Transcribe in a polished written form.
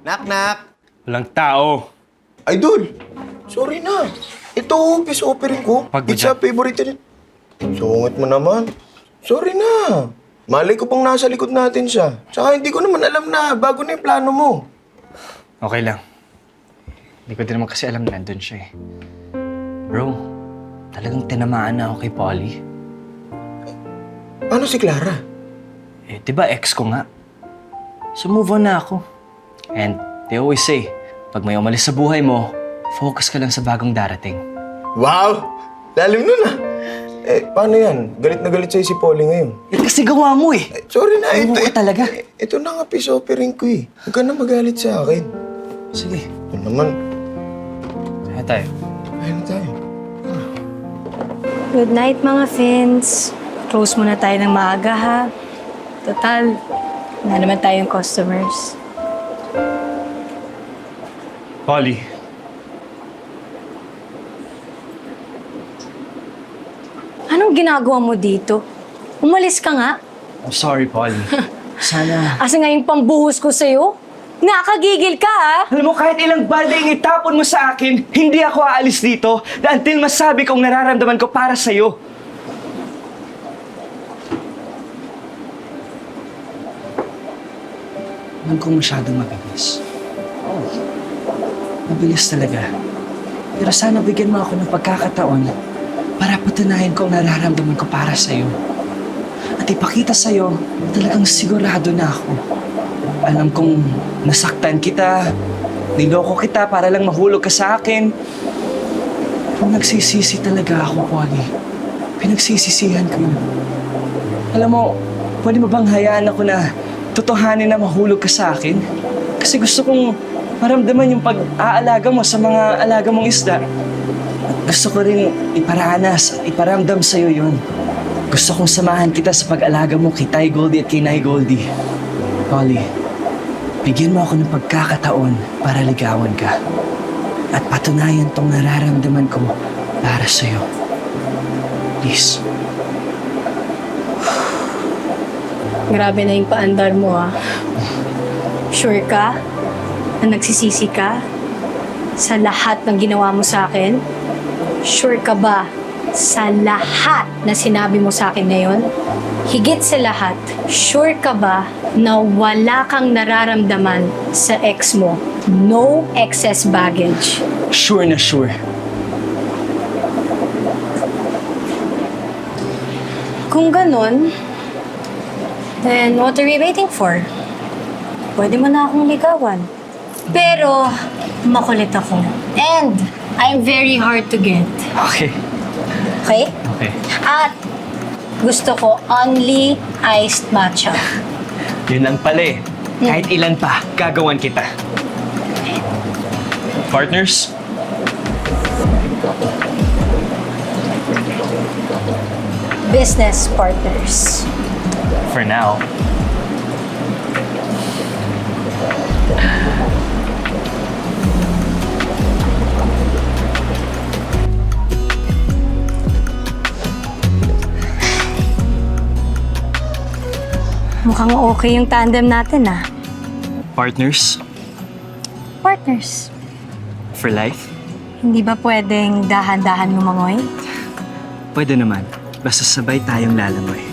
Knock-knock! Walang tao. Idol! Sorry na. Ito, office offering ko. Pagod It's a favorite rin. Sungit mo naman. Sorry na. Malay ko pang nasa likod natin siya. Tsaka hindi ko naman alam na bago na yung plano mo. Okay lang. Hindi ko din naman kasi alam na nandun siya eh. Bro, talagang tinamaan na ako kay Polly. Paano si Clara? Eh, di ba ex ko nga? So move on na ako. And they always say, pag may umalis sa buhay mo, focus ka lang sa bagong darating. Wow! Lalim nun ah. Eh, paano yan? Galit na galit sa'yo si Polly ngayon. Eh, kasi gawa mo eh. Sorry na, Ano ka talaga? Ito na nga peace offering ko eh. Huwag ka na magalit sa akin. Sige, Ito naman. kaya tayo. Ayun na tayo. Good night, mga Fins. Close muna tayo ng maaga, ha? Total, wala naman tayong customers. Polly, Anong ginagawa mo dito? Umalis ka nga. I'm sorry, Polly. Sana... Asa nga yung pambuhos ko sa'yo? Nakakagigil ka, ha? Alam mo, kahit ilang baldeng itapon mo sa akin, hindi ako aalis dito until masabi kong nararamdaman ko para sa'yo. Alam kong masyadong mabilis. Oh, mabilis talaga. Pero sana bigyan mo ako ng pagkakataon para patunayan kong nararamdaman ko para sa'yo. At ipakita sa'yo na talagang sigurado na ako. Alam kong nasaktan kita, niloko kita para lang mahulog ka sa akin. Pero nagsisisi talaga ako, Polly. Pinagsisisihan ko. Alam mo, pwede mo bang hayaan ako na totohanin na mahulog ka sa akin? Kasi gusto kong maramdaman yung pag-aalaga mo sa mga alaga mong isda. At gusto ko rin iparanas at iparamdam sa'yo yun. Gusto kong samahan kita sa pag-alaga mo kay Ty Goldie at kay Nay Goldie. Polly, bigyan mo ako ng pagkakataon para ligawan ka. At patunayan tong nararamdaman ko para sa'yo. Please. Grabe na yung paandar mo, ha? Sure ka? Na nagsisisi ka? Sa lahat ng ginawa mo sa akin? Sure ka ba sa lahat na sinabi mo sa akin ngayon? Higit sa lahat, sure ka ba na wala kang nararamdaman sa ex mo? No excess baggage. Sure na sure. Kung ganun, then what are we waiting for? Pwede mo na akong ligawan. Pero, makulit ako. And, I'm very hard to get. Okay. Okay? Okay. At, gusto ko only iced matcha. Yun lang pala eh. Kahit ilan pa, gagawan kita. Partners? Business partners. For now. Mukhang okay yung tandem natin, ah. Partners? Partners. For life? Hindi ba pwedeng dahan-dahan lumangoy? Pwede naman. Basta sabay tayong lalamoy.